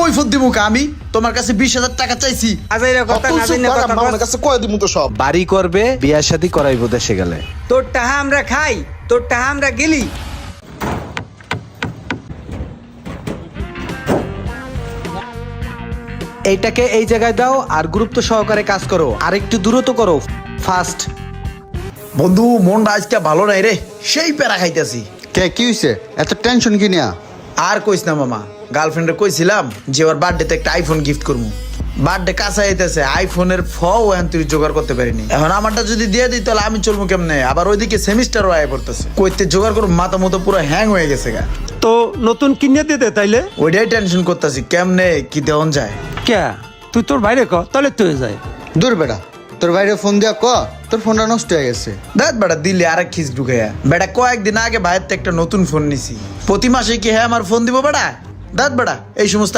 কই ফোন দিমু আমি তোমার কাছে 20,000 টাকা চাইছি। আজাইরা কথা না জানি কথা আমার কাছে কয় দিমু তো সব। বাড়ি করবে, বিয়া শাদী করাইবো দেশে গেলে। তোর টাহা আমরা খাই, তোর টাহা আমরা গেলি। এইটাকে এই জায়গায় দাও আর গুরুত্ব সহকারে কাজ করো, আর একটু দ্রুত করো, ফাস্ট। বন্ধু মনটা আজকে ভালো নাই রে, সেই প্যারা খাইতেছি। কে কি হইছে? এত টেনশন কি নিয়া? আর কইস না মামা, গার্লফ্রেন্ডে কইছিলাম যে ওর বার্থডেতে একটা আইফোন গিফট করবো। বার্থডে কাছে আইতেছে, আইফোনের তুই জোগাড় করতে পারিনি। এখন আমারটা যদি দিয়ে দিই তাহলে আমি চলবো কেমনে? আবার ওইদিকে সেমিস্টারও আয় পড়তেছে, কইতে জোগাড় করবো, মাথা মতো পুরো হ্যাং হয়ে গেছে গা। তো নতুন কিনে দিতে তাইলে? ওইটাই টেনশন করতেছি, কেমনে কি দেওয়ান যায়। কে তুই তোর বাইরে ক, তাহলে তুই যায়। দূর বেটা, তোর বাইরে ফোন দিয়া ক তোর ফোনটা নষ্ট হয়ে গেছে। দেখ বেটা, দিল্লি আরেক খিস ঢুকাইয়া। বেটা কয়েকদিন আগে ভাইয়ের তো একটা নতুন ফোন নিছি, প্রতি মাসে কি হ্যাঁ আমার ফোন দিব বেটা? দেখ বেটা, এই সমস্ত